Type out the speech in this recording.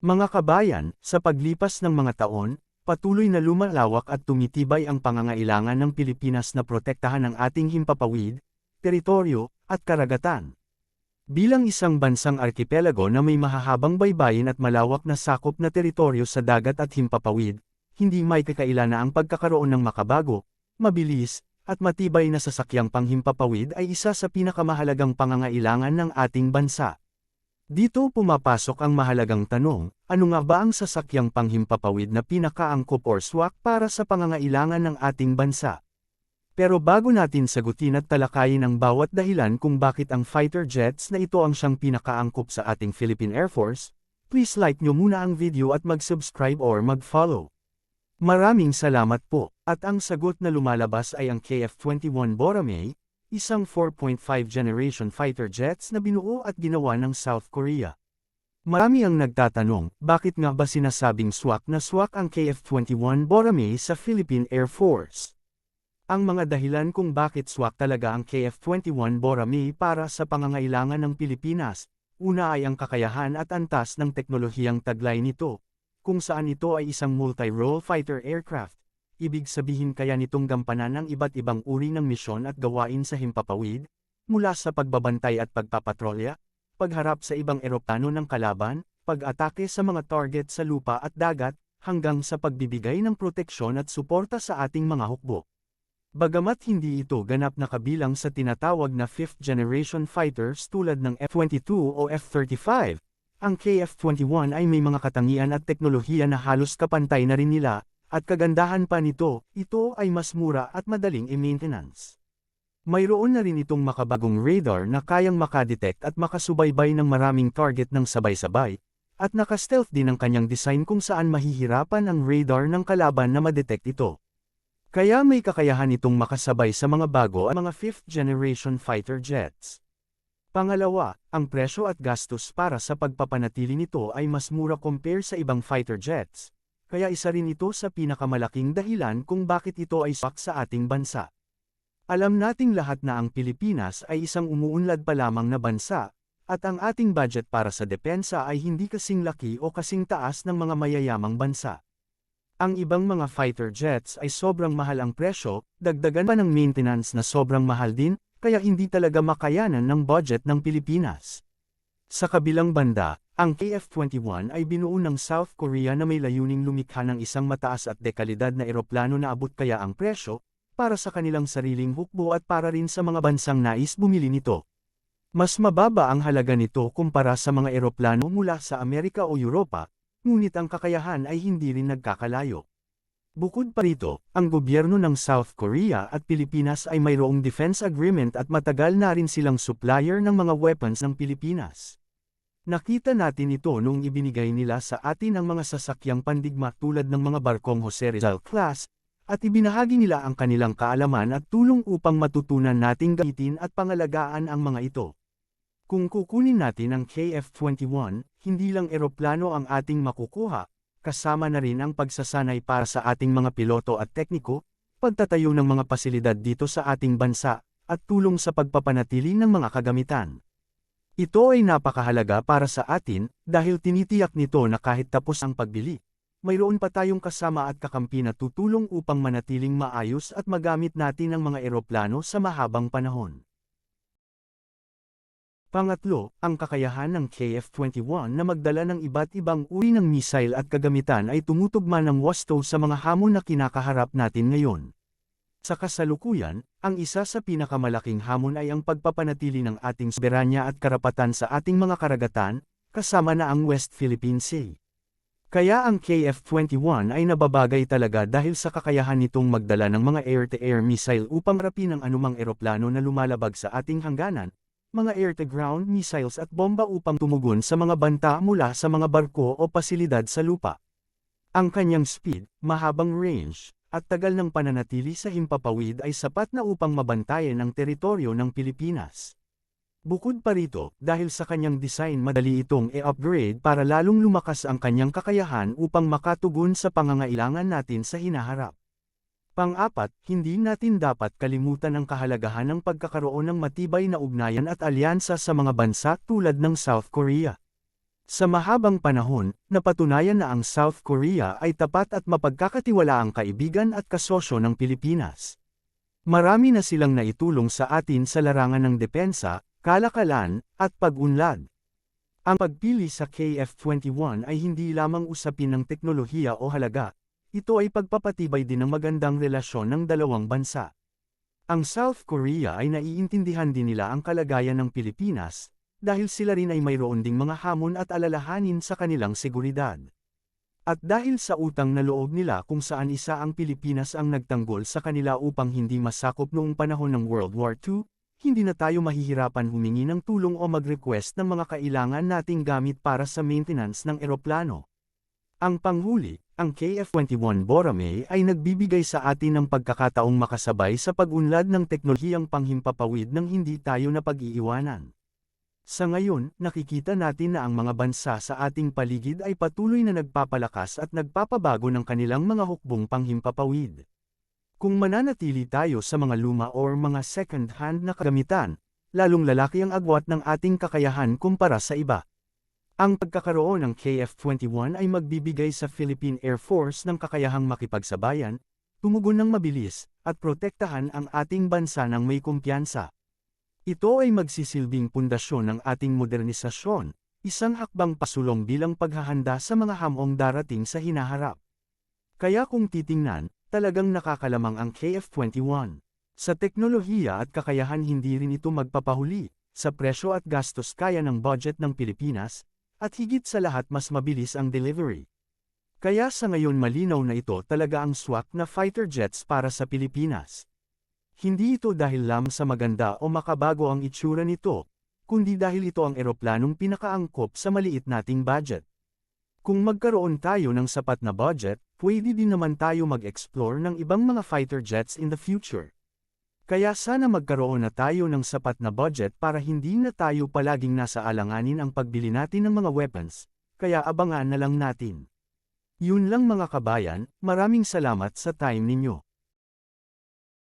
Mga kabayan, sa paglipas ng mga taon, patuloy na lumalawak at tumitibay ang pangangailangan ng Pilipinas na protektahan ang ating himpapawid, teritoryo, at karagatan. Bilang isang bansang arkipelago na may mahahabang baybayin at malawak na sakop na teritoryo sa dagat at himpapawid, hindi may kakaila na ang pagkakaroon ng makabago, mabilis, at matibay na sasakyang panghimpapawid ay isa sa pinakamahalagang pangangailangan ng ating bansa. Dito pumapasok ang mahalagang tanong, ano nga ba ang sasakyang panghimpapawid na pinakaangkop or swak para sa pangangailangan ng ating bansa? Pero bago natin sagutin at talakayin ang bawat dahilan kung bakit ang fighter jets na ito ang siyang pinakaangkop sa ating Philippine Air Force, please like nyo muna ang video at mag-subscribe or mag-follow. Maraming salamat po, at ang sagot na lumalabas ay ang KF-21 Boramae, isang 4.5 generation fighter jets na binuo at ginawa ng South Korea. Marami ang nagtatanong, bakit nga ba sinasabing swak na swak ang KF-21 Boramae sa Philippine Air Force? Ang mga dahilan kung bakit swak talaga ang KF-21 Boramae para sa pangangailangan ng Pilipinas, una ay ang kakayahan at antas ng teknolohiyang taglay nito, kung saan ito ay isang multi-role fighter aircraft. Ibig sabihin kaya nitong gampanan ng iba't ibang uri ng misyon at gawain sa himpapawid, mula sa pagbabantay at pagpapatrolya, pagharap sa ibang eroplano ng kalaban, pag-atake sa mga target sa lupa at dagat, hanggang sa pagbibigay ng proteksyon at suporta sa ating mga hukbo. Bagamat hindi ito ganap na kabilang sa tinatawag na 5th generation fighters tulad ng F-22 o F-35, ang KF-21 ay may mga katangian at teknolohiya na halos kapantay na rin nila. At kagandahan pa nito, ito ay mas mura at madaling i-maintenance. Mayroon na rin itong makabagong radar na kayang makadetect at makasubaybay ng maraming target ng sabay-sabay, at naka-stealth din ang kanyang design kung saan mahihirapan ang radar ng kalaban na madetect ito. Kaya may kakayahan itong makasabay sa mga bago at mga 5th generation fighter jets. Pangalawa, ang presyo at gastos para sa pagpapanatili nito ay mas mura compare sa ibang fighter jets. Kaya isa rin ito sa pinakamalaking dahilan kung bakit ito ay swak sa ating bansa. Alam nating lahat na ang Pilipinas ay isang umuunlad pa lamang na bansa, at ang ating budget para sa depensa ay hindi kasing laki o kasing taas ng mga mayayamang bansa. Ang ibang mga fighter jets ay sobrang mahal ang presyo, dagdagan pa ng maintenance na sobrang mahal din, kaya hindi talaga makayanan ng budget ng Pilipinas. Sa kabilang banda, ang KF-21 ay binuo ng South Korea na may layuning lumikha ng isang mataas at dekalidad na eroplano na abot kaya ang presyo, para sa kanilang sariling hukbo at para rin sa mga bansang nais bumili nito. Mas mababa ang halaga nito kumpara sa mga eroplano mula sa Amerika o Europa, ngunit ang kakayahan ay hindi rin nagkakalayo. Bukod pa rito, ang gobyerno ng South Korea at Pilipinas ay mayroong defense agreement at matagal na rin silang supplier ng mga weapons ng Pilipinas. Nakita natin ito nung ibinigay nila sa atin ang mga sasakyang pandigma tulad ng mga barkong Jose Rizal class, at ibinahagi nila ang kanilang kaalaman at tulong upang matutunan nating gamitin at pangalagaan ang mga ito. Kung kukunin natin ang KF-21, hindi lang eroplano ang ating makukuha, kasama na rin ang pagsasanay para sa ating mga piloto at tekniko, pagtatayo ng mga pasilidad dito sa ating bansa, at tulong sa pagpapanatili ng mga kagamitan. Ito ay napakahalaga para sa atin, dahil tinitiyak nito na kahit tapos ang pagbili, mayroon pa tayong kasama at kakampi na tutulong upang manatiling maayos at magamit natin ang mga eroplano sa mahabang panahon. Pangatlo, ang kakayahan ng KF-21 na magdala ng iba't ibang uri ng missile at kagamitan ay tumutugma ng wasto sa mga hamon na kinakaharap natin ngayon. Sa kasalukuyan, ang isa sa pinakamalaking hamon ay ang pagpapanatili ng ating soberanya at karapatan sa ating mga karagatan, kasama na ang West Philippine Sea. Kaya ang KF-21 ay nababagay talaga dahil sa kakayahan nitong magdala ng mga air-to-air missile upang harapin ang anumang eroplano na lumalabag sa ating hangganan, mga air-to-ground missiles at bomba upang tumugon sa mga banta mula sa mga barko o pasilidad sa lupa. Ang kanyang speed, mahabang range, at tagal ng pananatili sa himpapawid ay sapat na upang mabantayan ang teritoryo ng Pilipinas. Bukod pa rito, dahil sa kanyang design madali itong i-upgrade para lalong lumakas ang kanyang kakayahan upang makatugon sa pangangailangan natin sa hinaharap. Pang-apat, hindi natin dapat kalimutan ang kahalagahan ng pagkakaroon ng matibay na ugnayan at alyansa sa mga bansa tulad ng South Korea. Sa mahabang panahon, napatunayan na ang South Korea ay tapat at mapagkakatiwalaang kaibigan at kasosyo ng Pilipinas. Marami na silang naitulong sa atin sa larangan ng depensa, kalakalan, at pag-unlad. Ang pagpili sa KF-21 ay hindi lamang usapin ng teknolohiya o halaga, ito ay pagpapatibay din ng magandang relasyon ng dalawang bansa. Ang South Korea ay naiintindihan din nila ang kalagayan ng Pilipinas, dahil sila rin ay mayroon ding mga hamon at alalahanin sa kanilang seguridad. At dahil sa utang na loob nila kung saan isa ang Pilipinas ang nagtanggol sa kanila upang hindi masakop noong panahon ng World War II, hindi na tayo mahihirapan humingi ng tulong o mag-request ng mga kailangan nating gamit para sa maintenance ng eroplano. Ang panghuli, ang KF-21 Boracay ay nagbibigay sa atin ng pagkakataong makasabay sa pag-unlad ng teknolohiyang panghimpapawid nang hindi tayo napag-iiwanan. Sa ngayon, nakikita natin na ang mga bansa sa ating paligid ay patuloy na nagpapalakas at nagpapabago ng kanilang mga hukbong panghimpapawid. Kung mananatili tayo sa mga luma o mga second-hand na kagamitan, lalong lalaki ang agwat ng ating kakayahan kumpara sa iba. Ang pagkakaroon ng KF-21 ay magbibigay sa Philippine Air Force ng kakayahang makipagsabayan, tumugon ng mabilis, at protektahan ang ating bansa ng may kumpiyansa. Ito ay magsisilbing pundasyon ng ating modernisasyon, isang hakbang pasulong bilang paghahanda sa mga hamong darating sa hinaharap. Kaya kung titingnan, talagang nakakalamang ang KF-21. Sa teknolohiya at kakayahan hindi rin ito magpapahuli, sa presyo at gastos kaya ng budget ng Pilipinas, at higit sa lahat mas mabilis ang delivery. Kaya sa ngayon malinaw na ito talaga ang swak na fighter jets para sa Pilipinas. Hindi ito dahil lam sa maganda o makabago ang itsura nito, kundi dahil ito ang eroplanong pinakaangkop sa maliit nating budget. Kung magkaroon tayo ng sapat na budget, pwede din naman tayo mag-explore ng ibang mga fighter jets in the future. Kaya sana magkaroon na tayo ng sapat na budget para hindi na tayo palaging nasa alanganin ang pagbili natin ng mga weapons, kaya abangan na lang natin. Yun lang mga kabayan, maraming salamat sa time ninyo.